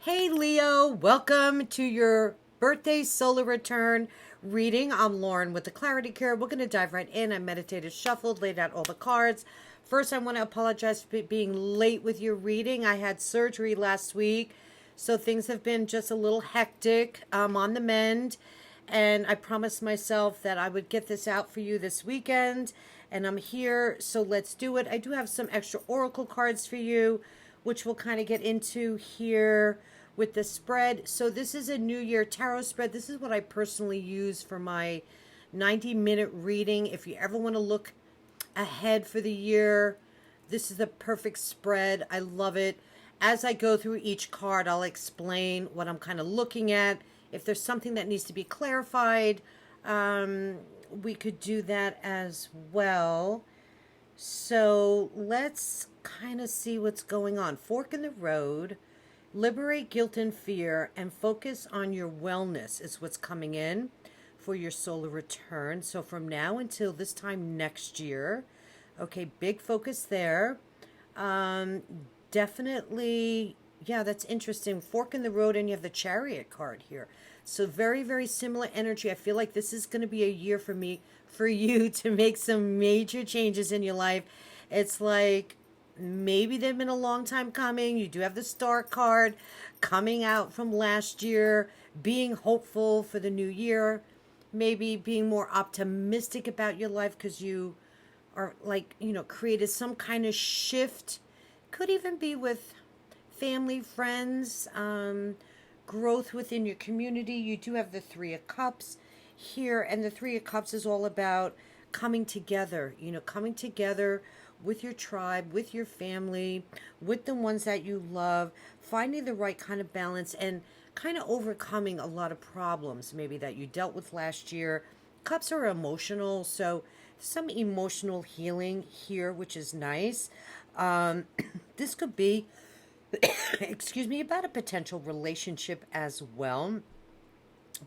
Hey Leo, welcome to your birthday solar return reading. I'm Lauren with the ClarityCure. We're going to dive right in. I meditated, shuffled, laid out all the cards. First, I want to apologize for being late with your reading. I had surgery last week, so things have been just a little hectic. I'm on the mend, and I promised myself that I would get this out for you this weekend, and I'm here, so let's do it. I do have some extra oracle cards for you, which we'll kind of get into here with the spread. So this is a New Year tarot spread. This is what I personally use for my 90-minute reading. If you ever want to look ahead for the year, this is the perfect spread. I love it. As I go through each card, I'll explain what I'm kind of looking at. If there's something that needs to be clarified, we could do that as well. So let's kind of see what's going on. Fork in the road. Liberate guilt and fear and focus on your wellness is what's coming in for your solar return. So from now until this time next year, okay, big focus there. Definitely, yeah, that's interesting. Fork in the road, and you have the Chariot card here. So very, very similar energy. I feel like this is going to be a year for you to make some major changes in your life. It's like maybe they've been a long time coming. You do have the Star card coming out from last year, being hopeful for the new year, maybe being more optimistic about your life because you are created some kind of shift. Could even be with family, friends, growth within your community. You do have the Three of Cups here, and the Three of Cups is all about coming together, coming together with your tribe, with your family, with the ones that you love, finding the right kind of balance and kind of overcoming a lot of problems maybe that you dealt with last year. Cups are emotional, so some emotional healing here, which is nice. This could be, excuse me, about a potential relationship as well.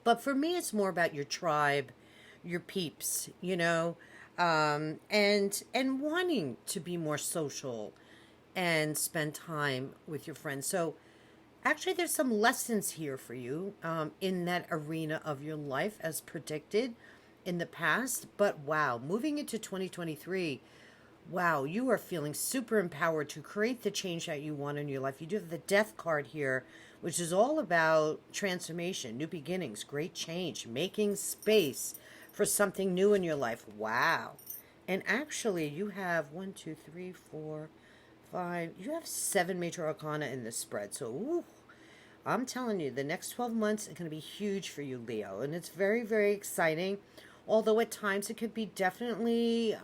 But for me, it's more about your tribe, your peeps, and wanting to be more social and spend time with your friends. So actually, there's some lessons here for you in that arena of your life as predicted in the past. But wow, moving into 2023, wow, you are feeling super empowered to create the change that you want in your life. You do have the Death card here, which is all about transformation, new beginnings, great change, making space for something new in your life. Wow. And actually, you have 1, 2, 3, 4, 5, you have 7 major arcana in this spread. So, ooh, I'm telling you, the next 12 months are going to be huge for you, Leo. And it's very, very exciting. Although at times it could be definitely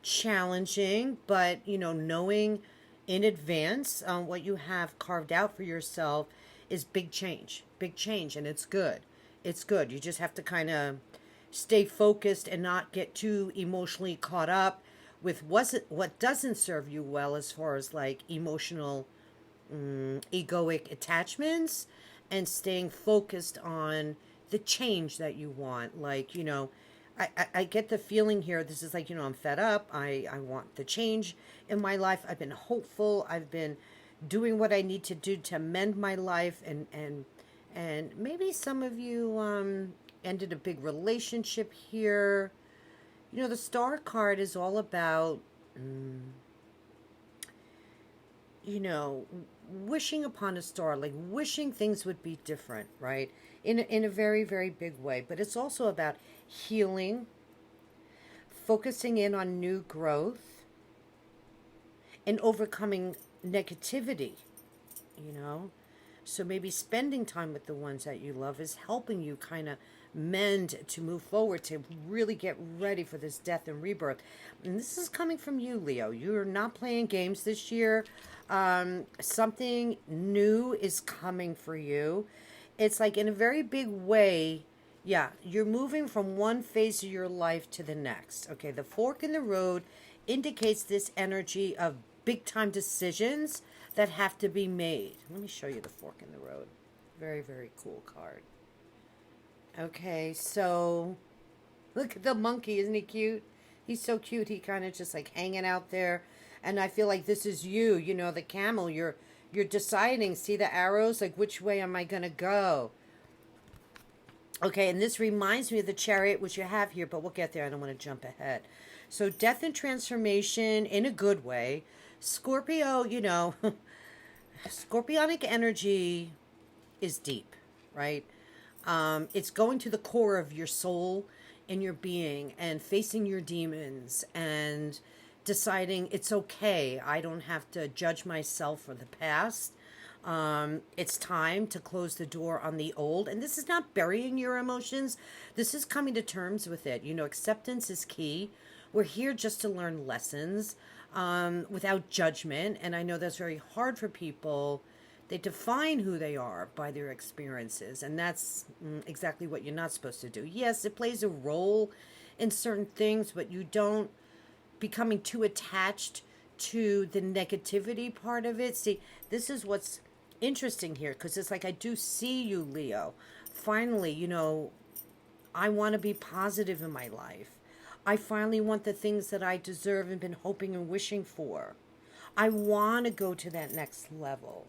challenging, but, knowing in advance what you have carved out for yourself is big change, and it's good. It's good. You just have to kind of stay focused and not get too emotionally caught up with what doesn't serve you well as far as like emotional egoic attachments, and staying focused on the change that you want. Like, I get the feeling here, this is like, I'm fed up. I want the change in my life. I've been hopeful. I've been doing what I need to do to mend my life. And maybe some of you ended a big relationship here. The Star card is all about, wishing upon a star, like wishing things would be different, right? In a very, very big way. But it's also about healing, focusing in on new growth, and overcoming negativity, So maybe spending time with the ones that you love is helping you kind of mend to move forward, to really get ready for this death and rebirth. And this is coming from you, Leo. You're not playing games this year. Something new is coming for you. It's like in a very big way. Yeah, you're moving from one phase of your life to the next. Okay, the fork in the road indicates this energy of big time decisions that have to be made. Let me show you the fork in the road. Very, very cool card. Okay, so look at the monkey. Isn't he cute? He's so cute. He kind of just like hanging out there. And I feel like this is you, the camel. You're You're deciding, see the arrows? Like, which way am I going to go? Okay, and this reminds me of the Chariot, which you have here, but we'll get there. I don't want to jump ahead. So death and transformation in a good way. Scorpio, you know, scorpionic energy is deep, right? It's going to the core of your soul and your being and facing your demons and deciding it's okay. I don't have to judge myself for the past. It's time to close the door on the old. And this is not burying your emotions. This is coming to terms with it. You know, acceptance is key. We're here just to learn lessons without judgment. And I know that's very hard for people. They define who they are by their experiences. And that's exactly what you're not supposed to do. Yes, it plays a role in certain things, but you don't becoming too attached to the negativity part of it. See, this is what's interesting here, because it's like, I do see you, Leo. Finally, you know, I want to be positive in my life. I finally want the things that I deserve and been hoping and wishing for. I want to go to that next level,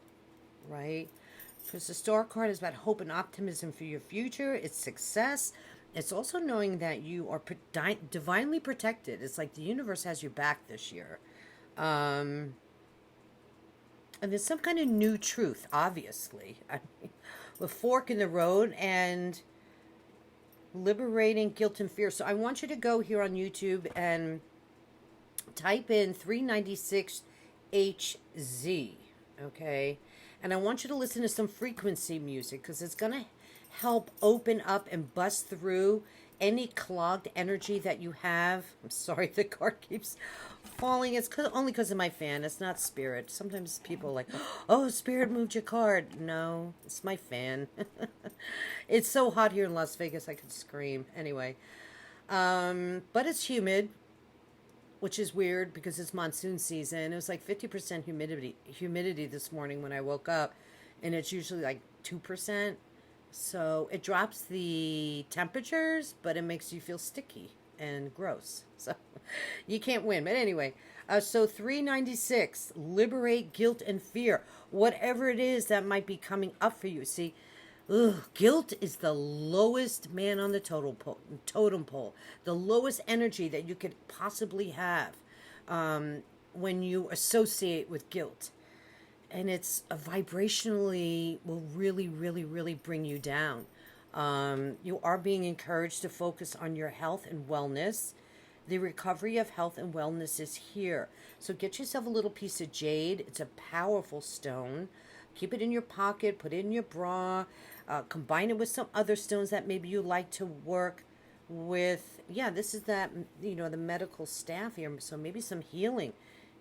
right? Because the Star card is about hope and optimism for your future. It's success. It's also knowing that you are divinely protected. It's like the universe has your back this year. And there's some kind of new truth, obviously. I mean, with fork in the road and liberating guilt and fear. So I want you to go here on YouTube and type in 396HZ, okay? And I want you to listen to some frequency music, because it's going to help open up and bust through any clogged energy that you have. I'm sorry, the card keeps falling. It's only because of my fan. It's not spirit. Sometimes people are like, oh, spirit moved your card. No, it's my fan. It's so hot here in Las Vegas, I could scream. Anyway, but it's humid, which is weird because it's monsoon season. It was like 50% humidity this morning when I woke up, and it's usually like 2%. So it drops the temperatures, but it makes you feel sticky and gross. So you can't win. But anyway, so 396, liberate guilt and fear. Whatever it is that might be coming up for you. See, guilt is the lowest man on the totem pole. The lowest energy that you could possibly have when you associate with guilt. And it's vibrationally will really, really, really bring you down. You are being encouraged to focus on your health and wellness. The recovery of health and wellness is here. So get yourself a little piece of jade. It's a powerful stone. Keep it in your pocket. Put it in your bra. Combine it with some other stones that maybe you like to work with. Yeah, this is that, you know, the medical staff here. So maybe some healing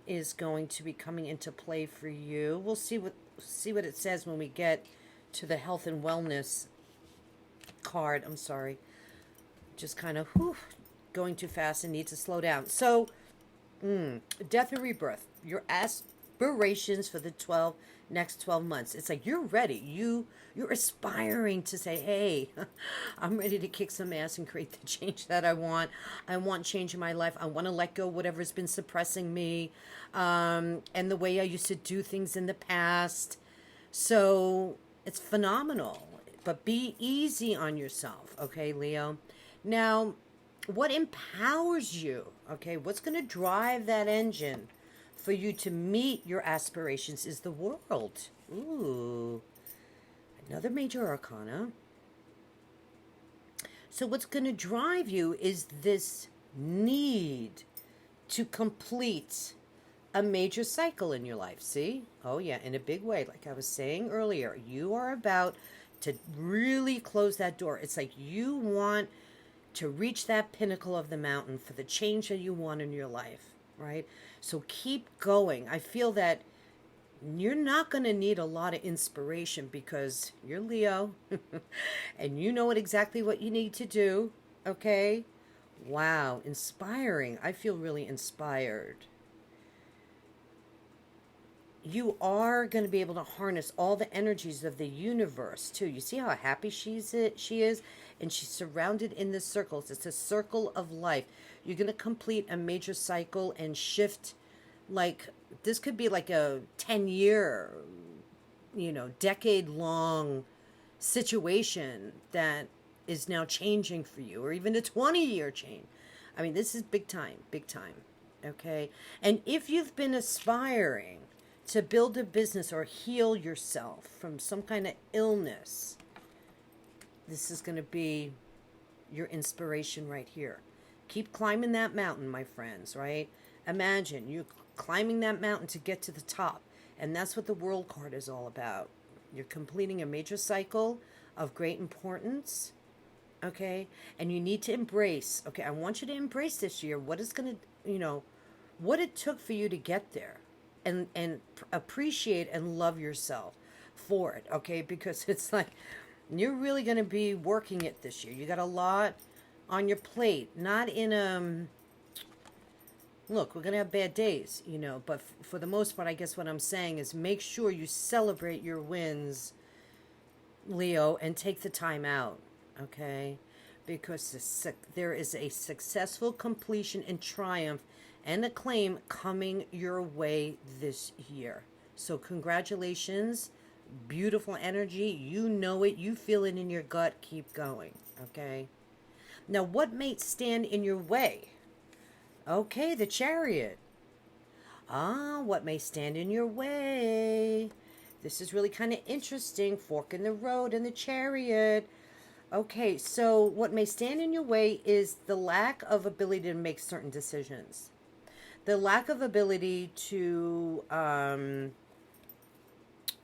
is going to be coming into play for you. We'll see what it says when we get to the health and wellness card. I'm sorry. Just kind of going too fast and need to slow down. So, death and rebirth. Your aspirations for the next 12 months. It's like you're ready. You're aspiring to say, hey, I'm ready to kick some ass and create the change that I want. I want change in my life. I want to let go whatever's been suppressing me, and the way I used to do things in the past. So it's phenomenal. But be easy on yourself, okay, Leo? Now, what empowers you, okay? What's going to drive that engine for you to meet your aspirations is the world. Ooh, another major arcana. So what's going to drive you is this need to complete a major cycle in your life. See? Oh, yeah, in a big way. Like I was saying earlier, you are about to really close that door. It's like you want to reach that pinnacle of the mountain for the change that you want in your life, right? So keep going. I feel that you're not going to need a lot of inspiration because you're Leo and you know exactly what you need to do, okay? Wow, inspiring. I feel really inspired. You are going to be able to harness all the energies of the universe, too. You see how happy she is? And she's surrounded in the circles. It's a circle of life. You're going to complete a major cycle and shift. Like, this could be like a 10-year decade-long situation that is now changing for you, or even a 20-year change. I mean, this is big time, big time. Okay. And if you've been aspiring to build a business or heal yourself from some kind of illness, this is going to be your inspiration right here. Keep climbing that mountain, my friends, right? Imagine you're climbing that mountain to get to the top. And that's what the World card is all about. You're completing a major cycle of great importance, okay? And you need to embrace, okay, I want you to embrace this year what is going to, what it took for you to get there. And appreciate and love yourself for it, okay? Because it's like, you're really going to be working it this year. You got a lot on your plate. Not in, look, we're going to have bad days, but for the most part, I guess what I'm saying is make sure you celebrate your wins, Leo, and take the time out, okay? Because there is a successful completion and triumph and acclaim coming your way this year. So congratulations, beautiful energy. You know it, you feel it in your gut. Keep going, okay? Now, what may stand in your way? Okay, the Chariot. What may stand in your way? This is really kind of interesting. Fork in the road and the Chariot. Okay, so what may stand in your way is the lack of ability to make certain decisions. The lack of ability to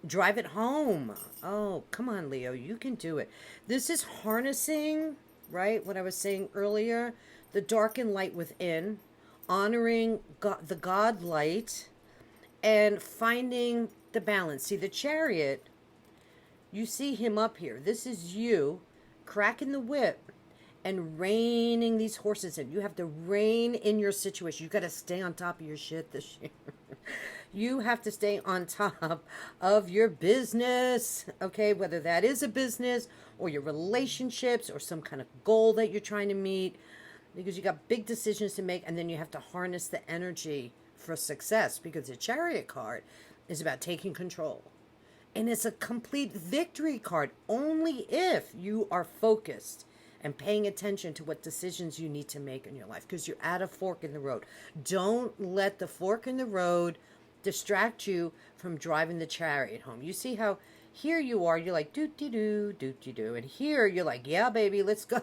drive it home. Oh, come on, Leo. You can do it. This is harnessing, right, what I was saying earlier, the dark and light within, honoring God, the God light, and finding the balance. See, the Chariot, you see him up here. This is you cracking the whip and reining these horses in. You have to rein in your situation. You got to stay on top of your shit this year. You have to stay on top of your business, okay? Whether that is a business or your relationships or some kind of goal that you're trying to meet, because you got big decisions to make, and then you have to harness the energy for success, because the Chariot card is about taking control. And it's a complete victory card only if you are focused and paying attention to what decisions you need to make in your life, because you're at a fork in the road. Don't let the fork in the road distract you from driving the Chariot home. You see how here you are, you're like, doo-dee-doo, doo-dee-doo. And here you're like, yeah, baby, let's go.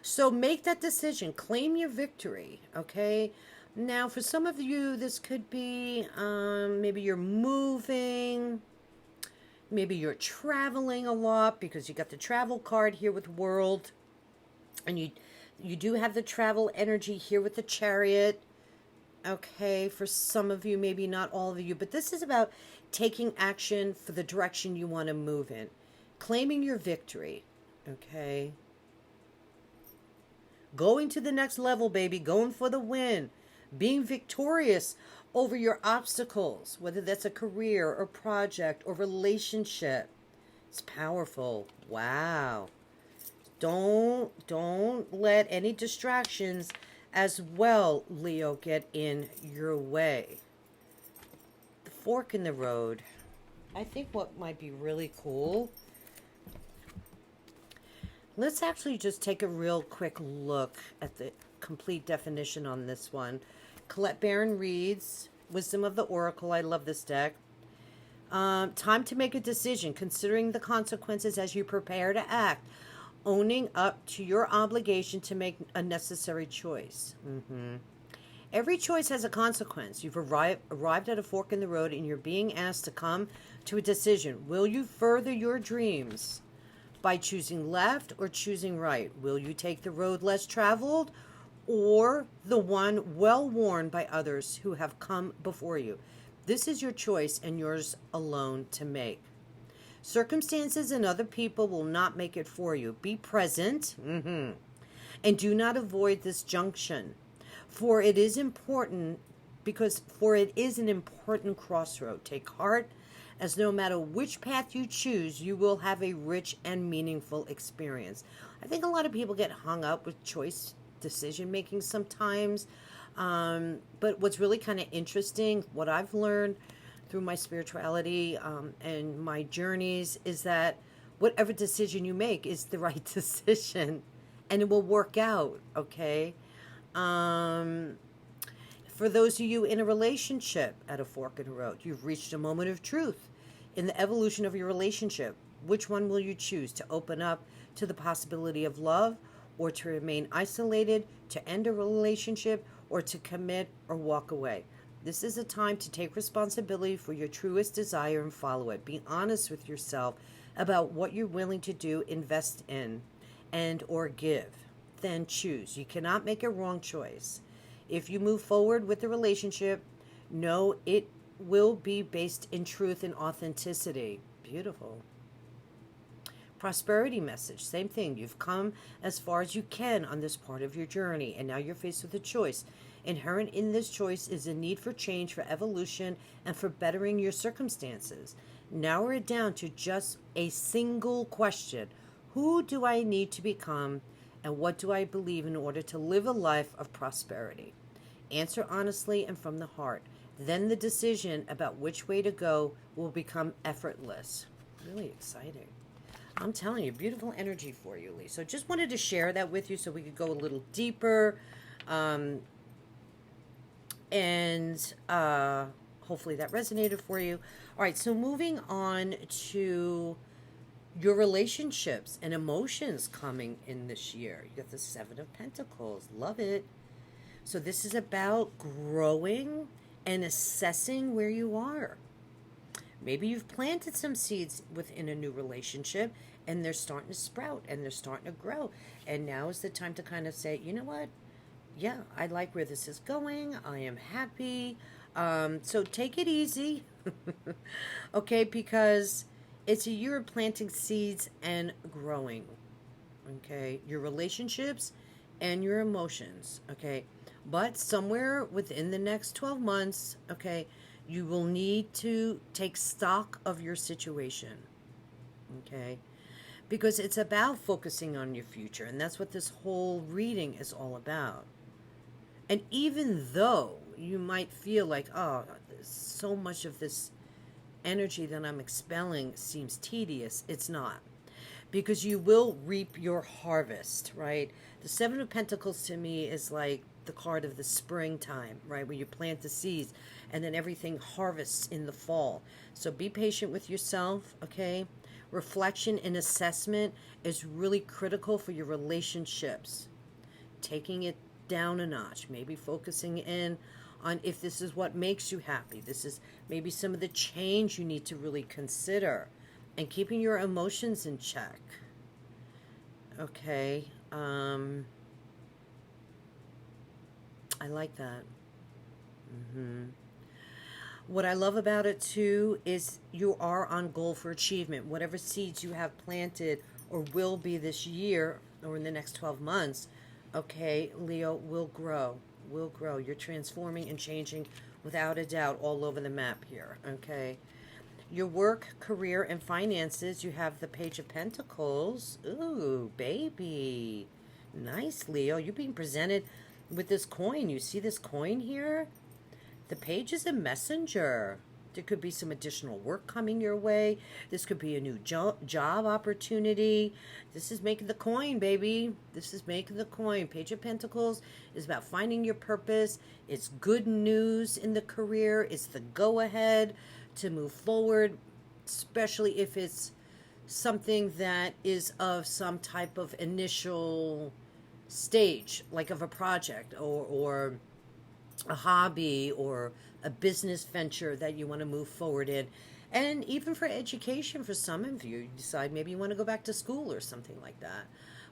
So make that decision. Claim your victory, okay? Now, for some of you, this could be maybe you're moving. Maybe you're traveling a lot because you got the travel card here with World. And you do have the travel energy here with the Chariot. Okay, for some of you, maybe not all of you. But this is about taking action for the direction you want to move in. Claiming your victory. Okay. Going to the next level, baby. Going for the win. Being victorious over your obstacles, whether that's a career or project or relationship. It's powerful. Wow. Don't let any distractions as well, Leo, get in your way. The fork in the road. I think what might be really cool. Let's actually just take a real quick look at the complete definition on this one. Colette Baron reads, Wisdom of the Oracle. I love this deck. Time to make a decision, considering the consequences as you prepare to act. Owning up to your obligation to make a necessary choice. Every choice has a consequence. You've arrived at a fork in the road and you're being asked to come to a decision. Will you further your dreams by choosing left or choosing right? Will you take the road less traveled or the one well-worn by others who have come before you? This is your choice and yours alone to make. Circumstances and other people will not make it for you. Be present and do not avoid this junction, for it is important, for it is an important crossroad. Take heart, as no matter which path you choose, you will have a rich and meaningful experience. I think a lot of people get hung up with choice decision making sometimes, but what's really kind of interesting, what I've learned, through my spirituality and my journeys is that whatever decision you make is the right decision, and it will work out, okay? For those of you in a relationship at a fork in the road, you've reached a moment of truth in the evolution of your relationship. Which one will you choose? To open up to the possibility of love, or to remain isolated, to end a relationship, or to commit or walk away? This is a time to take responsibility for your truest desire and follow it. Be honest with yourself about what you're willing to do, invest in, and or give. Then choose. You cannot make a wrong choice. If you move forward with the relationship, know it will be based in truth and authenticity. Beautiful. Prosperity message, same thing. You've come as far as you can on this part of your journey, and now you're faced with a choice. Inherent in this choice is a need for change, for evolution, and for bettering your circumstances. Narrow it down to just a single question. Who do I need to become, and what do I believe in order to live a life of prosperity? Answer honestly and from the heart. Then the decision about which way to go will become effortless. Really exciting. I'm telling you, beautiful energy for you, Lee. So just wanted to share that with you so we could go a little deeper. And hopefully that resonated for you. All right, so moving on to your relationships and emotions coming in this year. You got the Seven of Pentacles. Love it. So this is about growing and assessing where you are. Maybe you've planted some seeds within a new relationship and they're starting to sprout and they're starting to grow. And now is the time to kind of say, you know what? Yeah, I like where this is going. I am happy. So take it easy. Okay, because it's a year of planting seeds and growing. Okay, your relationships and your emotions. Okay, but somewhere within the next 12 months, okay, you will need to take stock of your situation, okay? Because it's about focusing on your future, and that's what this whole reading is all about. And even though you might feel like, oh, so much of this energy that I'm expelling seems tedious, it's not. Because you will reap your harvest, right? The Seven of Pentacles to me is like the card of the springtime, right? Where you plant the seeds and then everything harvests in the fall. So be patient with yourself, okay? Reflection and assessment is really critical for your relationships. Taking it down a notch, maybe focusing in on if this is what makes you happy. This is maybe some of the change you need to really consider, and keeping your emotions in check. Okay. I like that. What I love about it too is you are on goal for achievement. Whatever seeds you have planted or will be this year or in the next 12 months, okay, Leo, will grow. Will grow. You're transforming and changing without a doubt all over the map here, okay? Your work, career, and finances, you have the Page of Pentacles. Ooh, baby. Nice, Leo. You're being presented with this coin. You see this coin here? The Page is a messenger. There could be some additional work coming your way. This could be a new job opportunity. This is making the coin, baby. This is making the coin. Page of Pentacles is about finding your purpose. It's good news in the career. It's the go-ahead to move forward, especially if it's something that is of some type of initial stage, like of a project or a hobby or a business venture that you want to move forward in. And even for education, for some of you, you decide maybe you want to go back to school or something like that.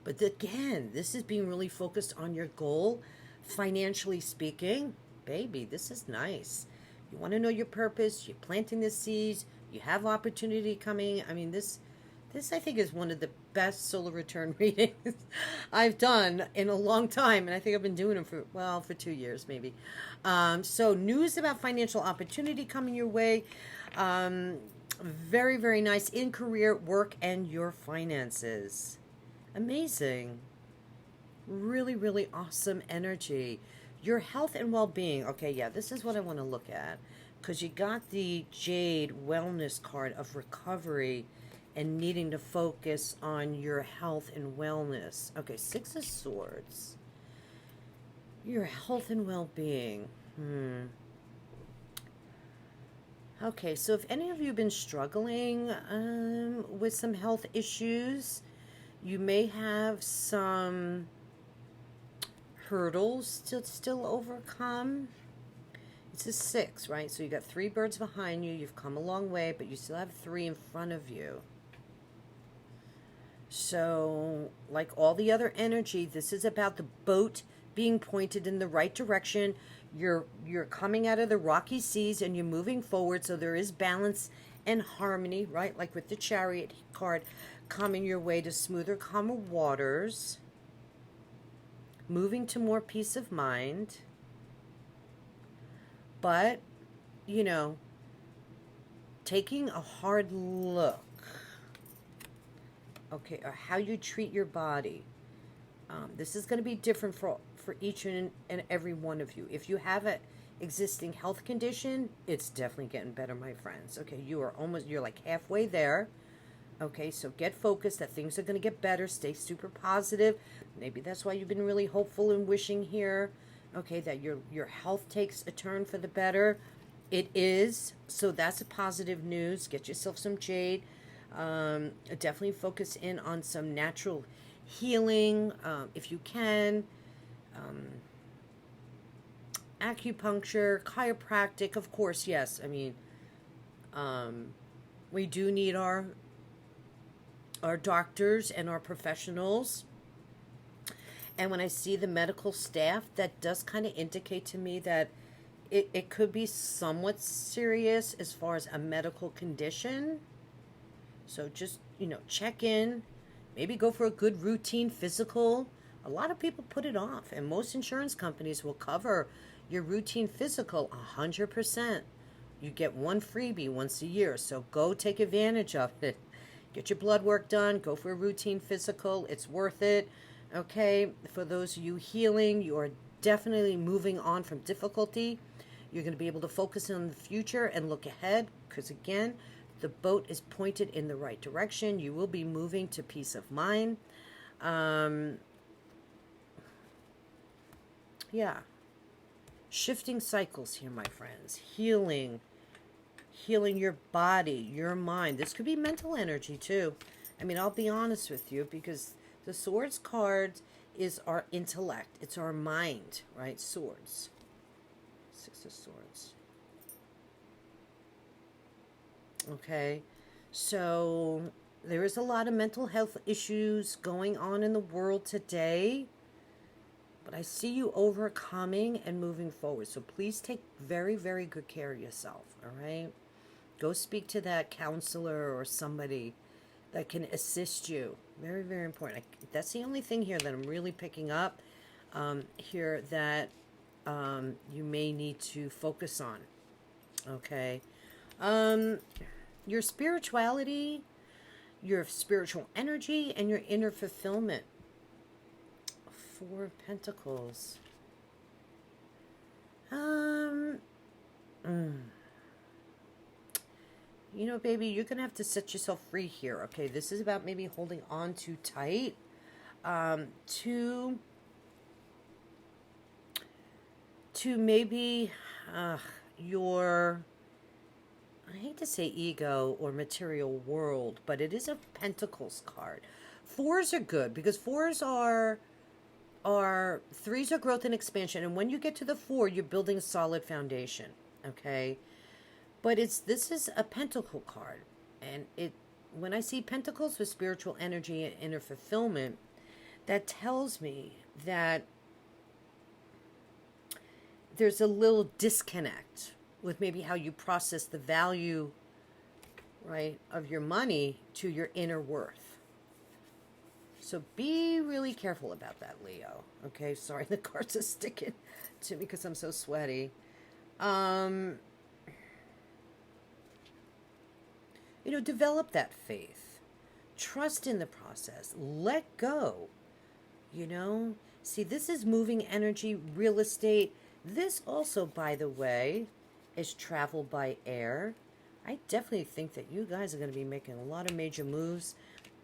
But again, this is being really focused on your goal, financially speaking. Baby, this is nice. You want to know your purpose. You're planting the seeds. You have opportunity coming. I mean, this I think is one of the best solar return readings I've done in a long time. And I think I've been doing them for 2 years maybe. So news about financial opportunity coming your way. Very, very nice in career, work, and your finances. Amazing. Really, really awesome energy. Your health and well-being. Okay, yeah, this is what I want to look at. because you got the Jade Wellness card of recovery and needing to focus on your health and wellness. Okay, Six of Swords. Your health and well-being. Okay, so if any of you have been struggling with some health issues, you may have some hurdles to still overcome. It's a 6, right? So you got 3 birds behind you. You've come a long way, but you still have 3 in front of you. So, like all the other energy, this is about the boat being pointed in the right direction. You're coming out of the rocky seas and you're moving forward, so there is balance and harmony, right? Like with the Chariot card, coming your way to smoother, calmer waters, moving to more peace of mind. But, you know, taking a hard look, okay, or how you treat your body. This is going to be different for each and every one of you. If you have an existing health condition, it's definitely getting better, my friends. Okay, you're like halfway there. Okay, so get focused that things are going to get better. Stay super positive. Maybe that's why you've been really hopeful and wishing here. Okay, that your health takes a turn for the better. It is. So that's a positive news. Get yourself some jade. Definitely focus in on some natural healing if you can. Acupuncture, chiropractic, of course, yes. I mean, we do need our doctors and our professionals. And when I see the medical staff, that does kind of indicate to me that it could be somewhat serious as far as a medical condition. So just, check in. Maybe go for a good routine physical. A lot of people put it off, and most insurance companies will cover your routine physical 100%. You get one freebie once a year, so go take advantage of it. Get your blood work done. Go for a routine physical. It's worth it. Okay, for those of you healing, you are definitely moving on from difficulty. You're going to be able to focus on the future and look ahead, because again, the boat is pointed in the right direction. You will be moving to peace of mind. Yeah. Shifting cycles here, my friends. Healing your body, your mind. This could be mental energy too. I mean, I'll be honest with you, because the Swords card is our intellect. It's our mind, right? Swords. 6 of Swords. Okay, so there is a lot of mental health issues going on in the world today, but I see you overcoming and moving forward. So please take very, very good care of yourself, all right? Go speak to that counselor or somebody that can assist you. Very, very important. That's the only thing here that I'm really picking up here that you may need to focus on, okay? Your spirituality, your spiritual energy, and your inner fulfillment. 4 of Pentacles. Baby, you're going to have to set yourself free here, okay? This is about maybe holding on too tight to maybe your... I hate to say ego or material world, but it is a Pentacles card. 4s are good because 4s are 3s are growth and expansion, and when you get to the 4, you're building a solid foundation. Okay, but this is a Pentacle card, and when I see Pentacles with spiritual energy and inner fulfillment, that tells me that there's a little disconnect with maybe how you process the value, right, of your money to your inner worth. So be really careful about that, Leo. Okay, sorry, the cards are sticking to me because I'm so sweaty. Develop that faith. Trust in the process. Let go. See, this is moving energy, real estate. This also, by the way, is travel by air. I definitely think that you guys are going to be making a lot of major moves,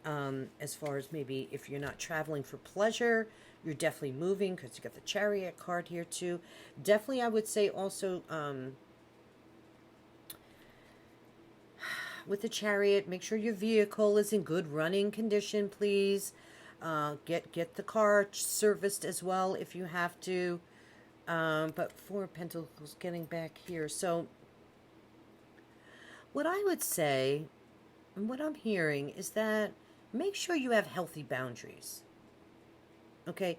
as far as maybe if you're not traveling for pleasure, you're definitely moving, because you got the Chariot card here too. Definitely, I would say also, with the Chariot, make sure your vehicle is in good running condition, please. Get the car serviced as well if you have to. But Four of Pentacles, getting back here. So what I would say, and what I'm hearing, is that make sure you have healthy boundaries. Okay,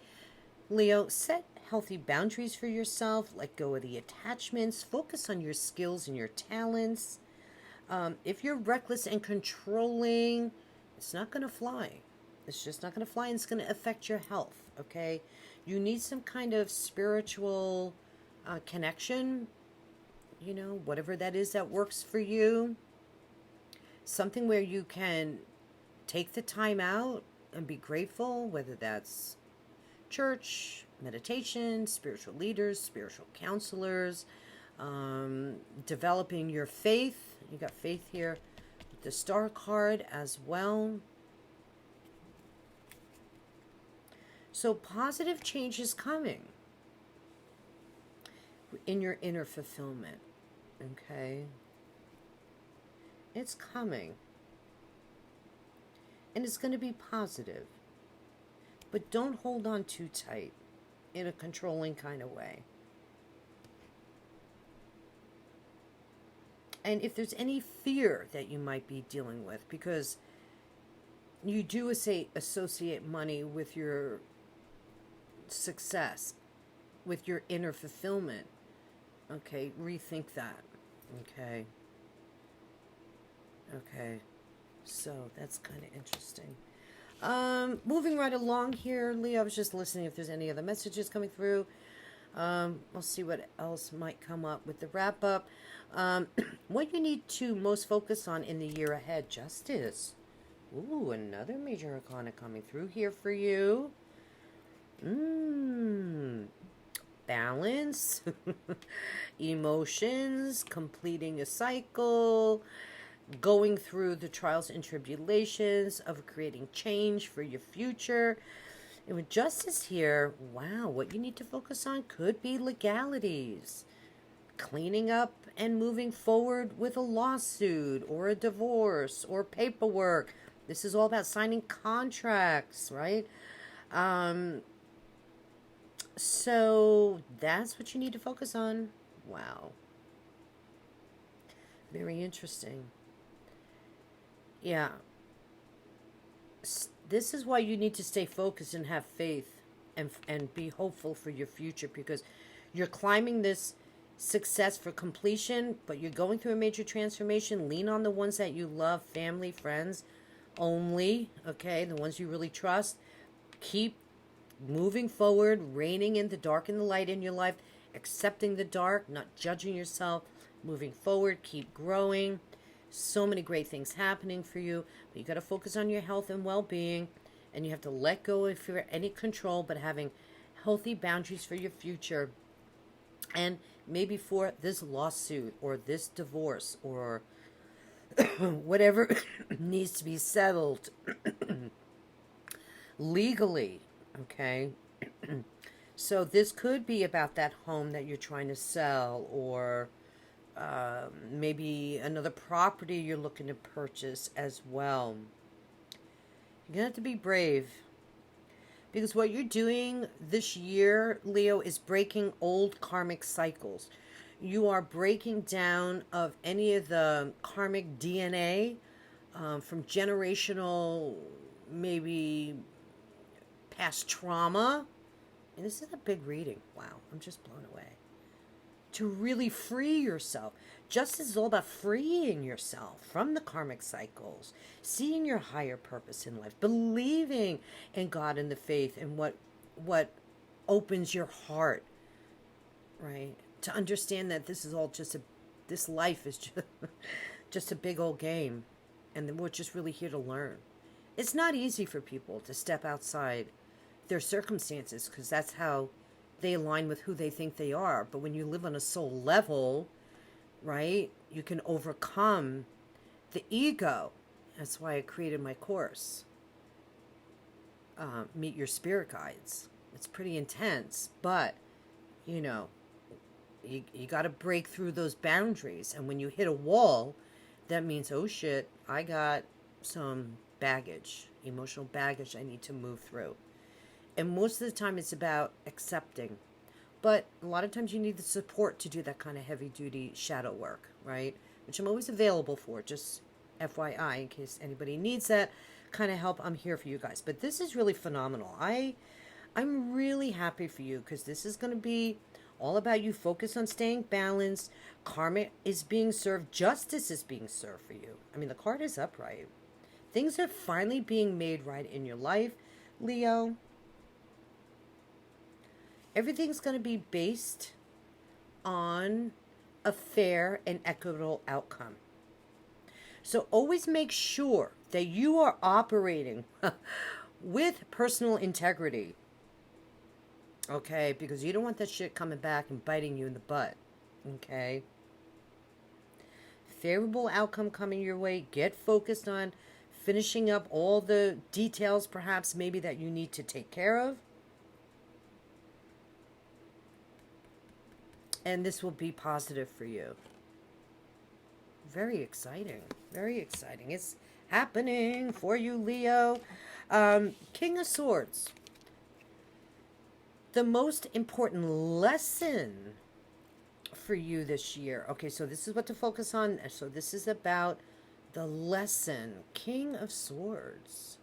Leo, set healthy boundaries for yourself. Let go of the attachments. Focus on your skills and your talents. If you're reckless and controlling, it's not going to fly. It's just not going to fly, and it's going to affect your health, okay? You need some kind of spiritual connection, you know, whatever that is that works for you. Something where you can take the time out and be grateful, whether that's church, meditation, spiritual leaders, spiritual counselors, developing your faith. You got faith here with the Star card as well. So positive change is coming in your inner fulfillment, okay? It's coming. And it's going to be positive. But don't hold on too tight in a controlling kind of way. And if there's any fear that you might be dealing with, because you do associate money with your success, with your inner fulfillment, okay, rethink that. Okay, so that's kind of interesting. Moving right along here, Leo, I was just listening if there's any other messages coming through. We'll see what else might come up with the wrap up. What you need to most focus on in the year ahead: justice. Ooh, another major arcana coming through here for you. Balance, emotions, completing a cycle, going through the trials and tribulations of creating change for your future. And with justice here, wow, what you need to focus on could be legalities, cleaning up and moving forward with a lawsuit or a divorce or paperwork. This is all about signing contracts, right? So that's what you need to focus on. Wow. Very interesting. Yeah. This is why you need to stay focused and have faith and be hopeful for your future, because you're climbing this success for completion, but you're going through a major transformation. Lean on the ones that you love, family, friends only, okay? The ones you really trust. Keep moving forward, reigning in the dark and the light in your life, accepting the dark, not judging yourself, moving forward, keep growing. So many great things happening for you, but you got to focus on your health and well-being, and you have to let go of any control, but having healthy boundaries for your future, and maybe for this lawsuit or this divorce or whatever needs to be settled legally. Okay, so this could be about that home that you're trying to sell, or maybe another property you're looking to purchase as well. You're going to have to be brave, because what you're doing this year, Leo, is breaking old karmic cycles. You are breaking down of any of the karmic DNA from generational, maybe past trauma. And this is a big reading. Wow, I'm just blown away. To really free yourself. Justice is all about freeing yourself from the karmic cycles, seeing your higher purpose in life, believing in God and the faith, and what opens your heart, right? To understand that this is all this life is just a big old game, and then we're just really here to learn. It's not easy for people to step outside their circumstances, because that's how they align with who they think they are. But when you live on a soul level, right? You can overcome the ego. That's why I created my course, Meet Your Spirit Guides. It's pretty intense, but, you know, you got to break through those boundaries. And when you hit a wall, that means, oh shit, I got some baggage, emotional baggage I need to move through. And most of the time it's about accepting. But a lot of times you need the support to do that kind of heavy duty shadow work, right? Which I'm always available for, just FYI, in case anybody needs that kind of help. I'm here for you guys. But this is really phenomenal. I'm really happy for you, because this is going to be all about you. Focus on staying balanced. Karma is being served. Justice is being served for you. I mean, the card is upright. Things are finally being made right in your life, Leo. Everything's going to be based on a fair and equitable outcome. So always make sure that you are operating with personal integrity. Okay? Because you don't want that shit coming back and biting you in the butt. Okay? Favorable outcome coming your way. Get focused on finishing up all the details, perhaps, maybe that you need to take care of. And this will be positive for you. Very exciting. Very exciting. It's happening for you, Leo. King of Swords. The most important lesson for you this year. Okay, so this is what to focus on. So this is about the lesson. King of Swords.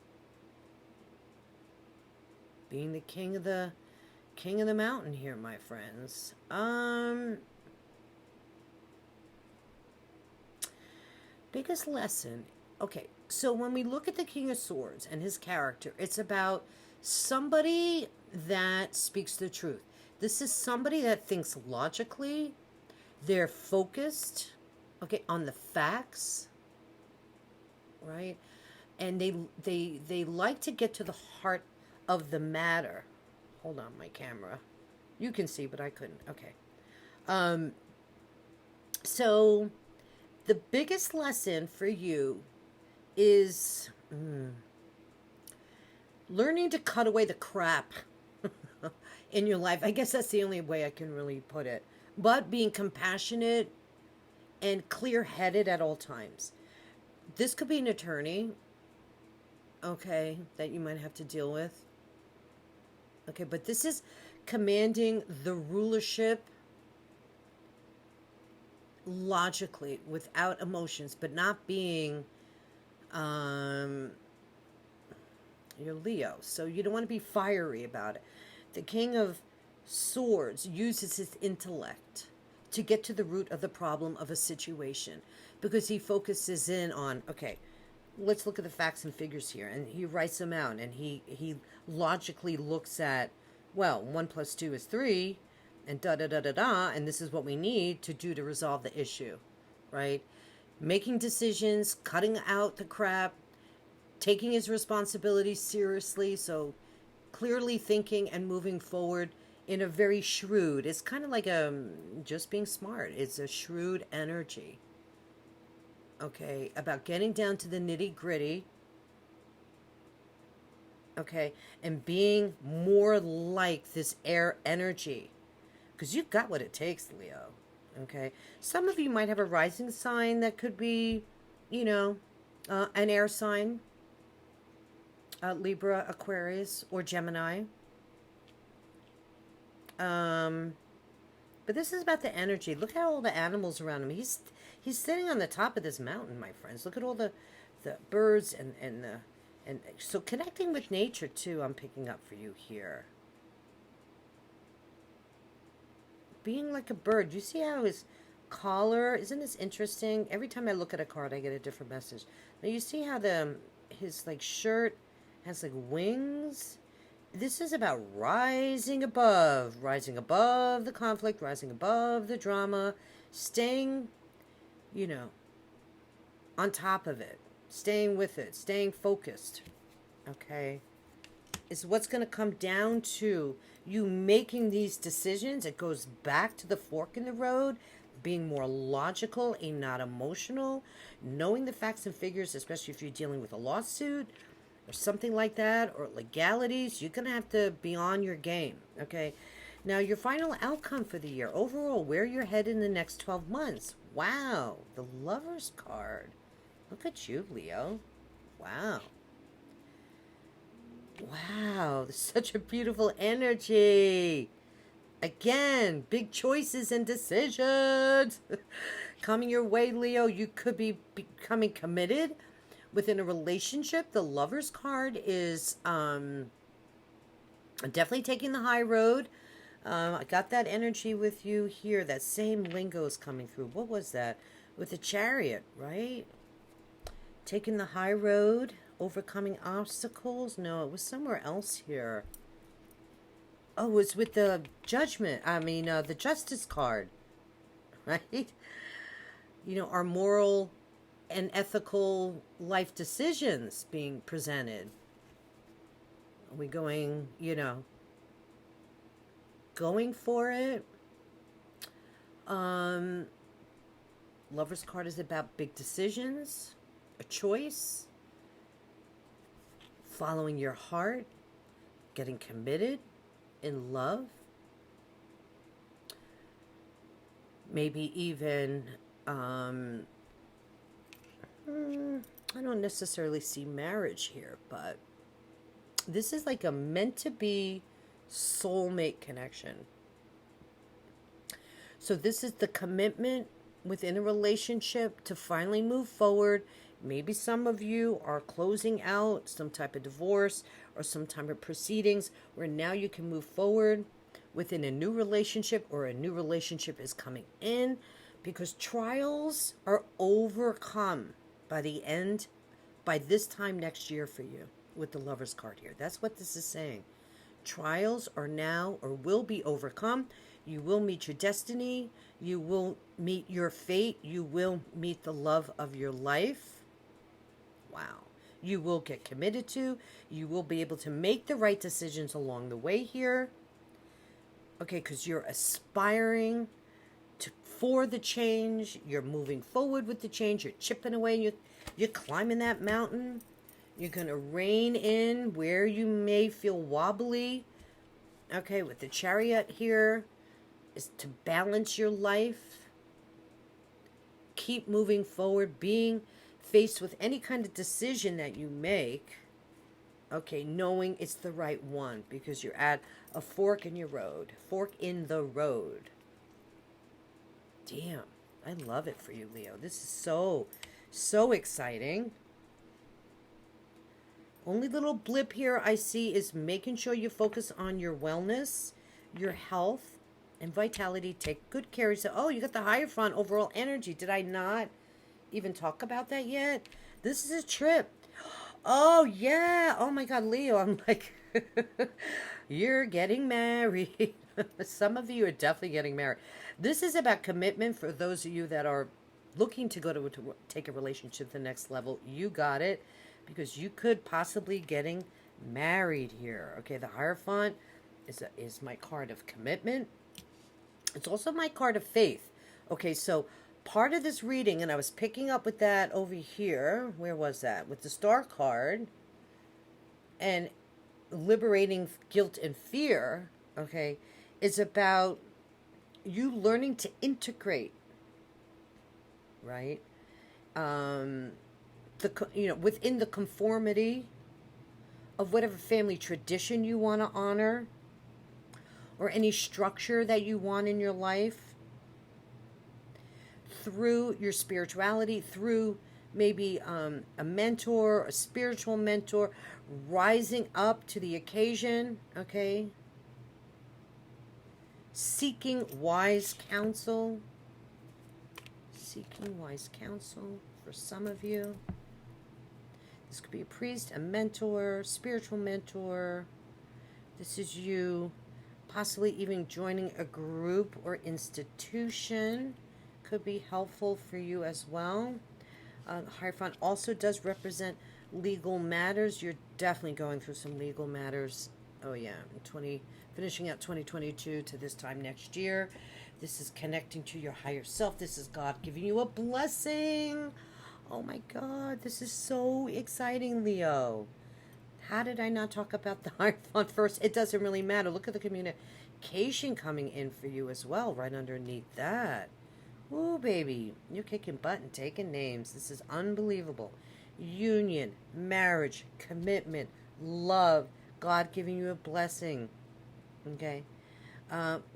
Being the king of the mountain here, my friends. Biggest lesson. Okay, so when we look at the King of Swords and his character, it's about somebody that speaks the truth. This is somebody that thinks logically. They're focused, okay, on the facts, right? And they like to get to the heart of the matter. Hold on, my camera. You can see, but I couldn't. Okay. So the biggest lesson for you is learning to cut away the crap in your life. I guess that's the only way I can really put it. But being compassionate and clear-headed at all times. This could be an attorney, okay, that you might have to deal with. Okay, but this is commanding the rulership logically, without emotions, but not being you're Leo, so you don't want to be fiery about it. The King of Swords uses his intellect to get to the root of the problem of a situation, because he focuses in on, okay, let's look at the facts and figures here, and he writes them out, and he logically looks at, well, 1 + 2 is 3, and da-da-da-da-da, and this is what we need to do to resolve the issue, right? Making decisions, cutting out the crap, taking his responsibilities seriously, so clearly thinking and moving forward in a very shrewd, it's kind of like just being smart. It's a shrewd energy, okay, about getting down to the nitty-gritty, okay, and being more like this air energy, because you've got what it takes, Leo, okay? Some of you might have a rising sign that could be, you know, an air sign, Libra, Aquarius, or Gemini. But this is about the energy. Look at all the animals around him. He's sitting on the top of this mountain, my friends. Look at all the birds and so connecting with nature too. I'm picking up for you here. Being like a bird. You see how his collar, isn't this interesting? Every time I look at a card, I get a different message. Now you see how his like shirt has like wings. This is about rising above the conflict, rising above the drama, staying, you know, on top of it, staying with it, staying focused, okay, is what's going to come down to you making these decisions. It goes back to the fork in the road. being more logical and not emotional, knowing the facts and figures, especially if you're dealing with a lawsuit or something like that, or legalities. You're going to have to be on your game, okay? Now, your final outcome for the year, overall, where you're headed in the next 12 months. Wow, the Lover's card. Look at you, Leo. Wow. Wow, such a beautiful energy. Again, big choices and decisions coming your way, Leo. You could be becoming committed within a relationship. The Lover's card is definitely taking the high road. I got that energy with you here. That same lingo is coming through. What was that? With the Chariot, right? Taking the high road, overcoming obstacles. No, it was somewhere else here. Oh, it was with the judgment. The Justice card, right? You know, our moral and ethical life decisions being presented. Are we going, going for it? Lover's card is about big decisions, a choice, following your heart, getting committed in love, maybe even I don't necessarily see marriage here, but this is like a meant to be soulmate connection. So this is the commitment within a relationship to finally move forward. Maybe some of you are closing out some type of divorce or some type of proceedings where now you can move forward within a new relationship, or a new relationship is coming in, because trials are overcome by this time next year for you with the Lover's card here. That's what this is saying. Trials are now or will be overcome. You will meet your destiny. You will meet your fate. You will meet the love of your life. Wow. You will get committed to. You will be able to make the right decisions along the way here. Okay, because you're aspiring for the change. You're moving forward with the change. You're chipping away. You're climbing that mountain. You're going to rein in where you may feel wobbly. Okay, with the Chariot here is to balance your life. Keep moving forward, being faced with any kind of decision that you make. Okay, knowing it's the right one, because you're at a fork in your road. Fork in the road. Damn, I love it for you, Leo. This is so exciting. Only little blip here I see is making sure you focus on your wellness, your health, and vitality. Take good care of yourself. Oh, you got the Hierophant overall energy. Did I not even talk about that yet? This is a trip. Oh, yeah. Oh, my God, Leo. I'm like, you're getting married. Some of you are definitely getting married. This is about commitment for those of you that are looking to go to take a relationship to the next level. You got it, because you could possibly getting married here. Okay, the Hierophant is my card of commitment. It's also my card of faith. Okay, so part of this reading, and I was picking up with that over here. Where was that? With the Star card and liberating guilt and fear, okay, is about you learning to integrate, right? Within the conformity of whatever family tradition you want to honor, or any structure that you want in your life, through your spirituality, through maybe a mentor, a spiritual mentor, rising up to the occasion, okay? Seeking wise counsel. Seeking wise counsel for some of you. This could be a priest, a mentor, spiritual mentor. This is you possibly even joining a group or institution. Could be helpful for you as well. Hierophant also does represent legal matters. You're definitely going through some legal matters. Oh yeah, finishing out 2022 to this time next year. This is connecting to your higher self. This is God giving you a blessing. Oh my God, this is so exciting, Leo. How did I not talk about the Hierophant first? It doesn't really matter. Look at the communication coming in for you as well, right underneath that. Ooh, baby, you're kicking butt and taking names. This is unbelievable. Union, marriage, commitment, love, God giving you a blessing. Okay?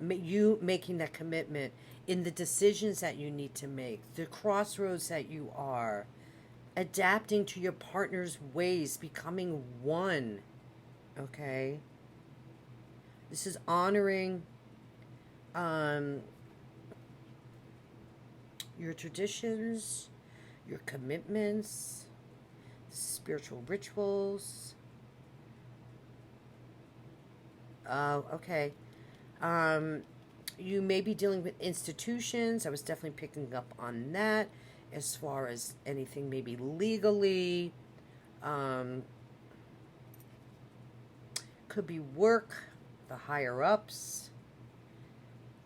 You making that commitment in the decisions that you need to make, the crossroads that you are, adapting to your partner's ways, becoming one. Okay? This is honoring your traditions, your commitments, spiritual rituals. Okay. You may be dealing with institutions. I was definitely picking up on that as far as anything maybe legally. Could be work, the higher ups.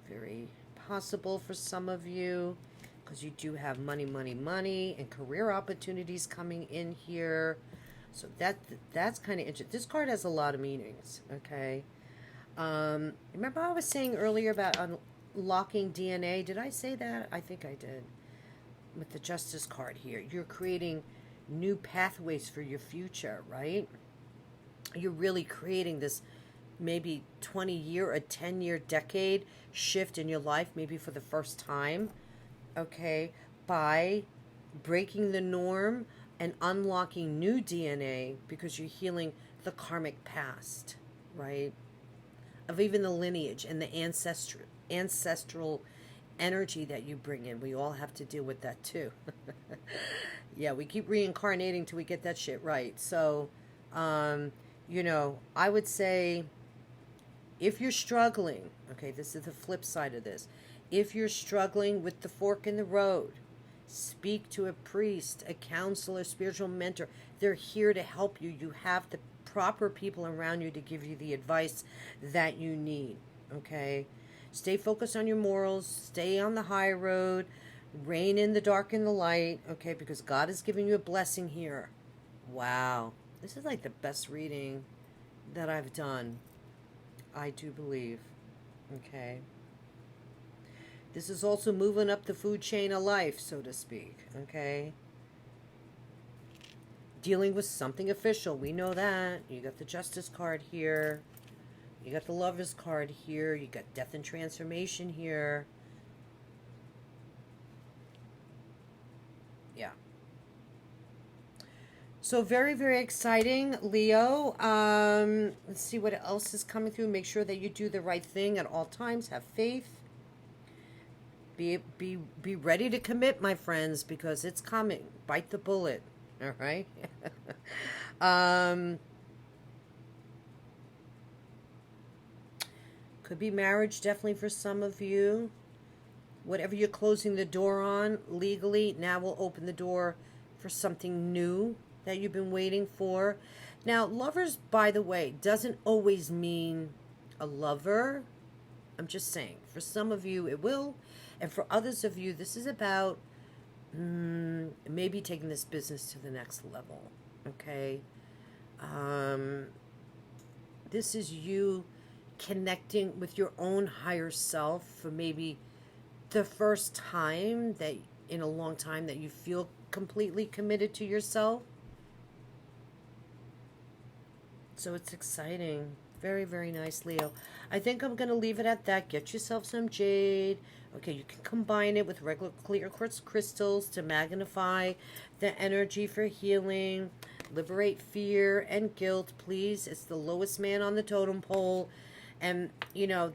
Very possible for some of you because you do have money, money, money and career opportunities coming in here. So that's kind of interesting. This card has a lot of meanings, okay? Remember I was saying earlier about unlocking DNA? Did I say that? I think I did. With the Justice card here. You're creating new pathways for your future, right? You're really creating this maybe 20-year or 10-year decade shift in your life, maybe for the first time, okay, by breaking the norm and unlocking new DNA because you're healing the karmic past, right? Of even the lineage and the ancestral energy that you bring in. We all have to deal with that too. Yeah, we keep reincarnating till we get that shit right. So, you know, I would say if you're struggling, okay, this is the flip side of this. If you're struggling with the fork in the road, speak to a priest, a counselor, spiritual mentor. They're here to help you. You have the proper people around you to give you the advice that you need, okay? Stay focused on your morals. Stay on the high road. Reign in the dark and the light, okay? Because God is giving you a blessing here. Wow. This is like the best reading that I've done. I do believe, okay? This is also moving up the food chain of life, so to speak, okay? Dealing with something official. We know that. You got the Justice card here. You got the Lover's card here. You got Death and Transformation here. Yeah. So very, very exciting, Leo. Let's see what else is coming through. Make sure that you do the right thing at all times. Have faith. Be ready to commit, my friends, because it's coming. Bite the bullet. All right. Could be marriage, definitely for some of you. Whatever you're closing the door on legally, now will open the door for something new that you've been waiting for. Now, lovers, by the way, doesn't always mean a lover. I'm just saying, for some of you it will, and for others of you, this is about maybe taking this business to the next level, okay? This is you connecting with your own higher self for maybe the first time that in a long time that you feel completely committed to yourself. So it's exciting. Very, very nice, Leo. I think I'm going to leave it at that. Get yourself some jade. Okay, you can combine it with regular clear quartz crystals to magnify the energy for healing. Liberate fear and guilt, please. It's the lowest man on the totem pole. And, you know,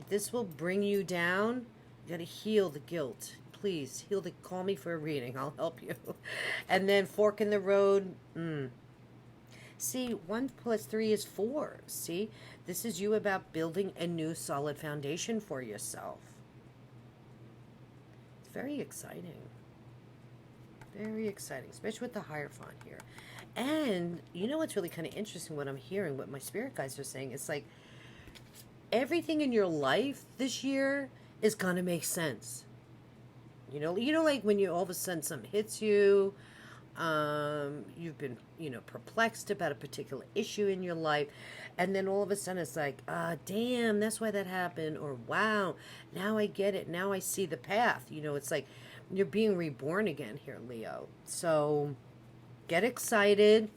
this will bring you down. You got to heal the guilt. Please, call me for a reading. I'll help you. And then fork in the road. See, 1 + 3 is 4. See, this is you about building a new solid foundation for yourself. It's very exciting. Very exciting, especially with the Hierophant here. And you know what's really kind of interesting, what I'm hearing, what my spirit guides are saying, it's like everything in your life this year is gonna make sense. Like when you all of a sudden something hits you, you've been, perplexed about a particular issue in your life, and then all of a sudden it's like, damn, that's why that happened, or wow, now I get it, now I see the path. It's like you're being reborn again here, Leo. So get excited,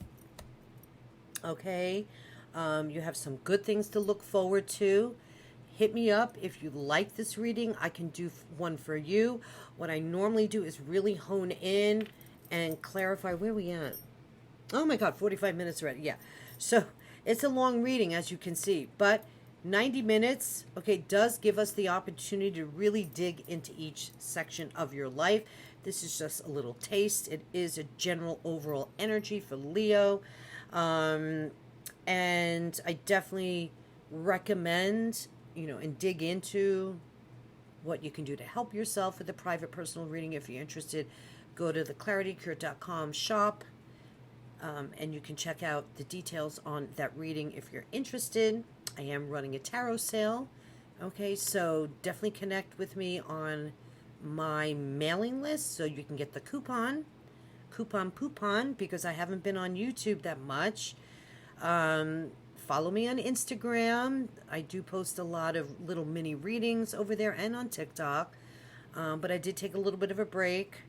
okay? You have some good things to look forward to. Hit me up if you like this reading. I can do one for you. What I normally do is really hone in and clarify where we at. Oh my God, 45 minutes already. Yeah. So it's a long reading, as you can see, but 90 minutes, okay, does give us the opportunity to really dig into each section of your life. This is just a little taste. It is a general overall energy for Leo. And I definitely recommend, and dig into what you can do to help yourself with a private personal reading. If you're interested, go to the ClarityCure.com shop, and you can check out the details on that reading if you're interested. I am running a tarot sale. Okay, so definitely connect with me on my mailing list so you can get the coupon, because I haven't been on YouTube that much. Follow me on Instagram. I do post a lot of little mini readings over there and on TikTok. But I did take a little bit of a break.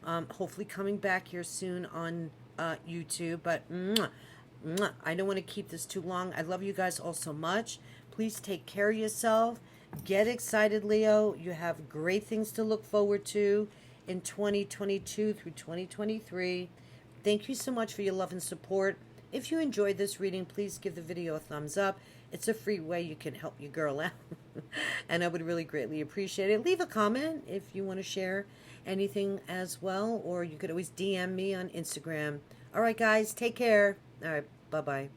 Hopefully coming back here soon on YouTube. But I don't want to keep this too long. I love you guys all so much. Please take care of yourself. Get excited, Leo. You have great things to look forward to in 2022 through 2023. Thank you so much for your love and support. If you enjoyed this reading, please give the video a thumbs up. It's a free way you can help your girl out. And I would really greatly appreciate it. Leave a comment if you want to share anything as well. Or you could always DM me on Instagram. All right, guys, take care. All right, bye-bye.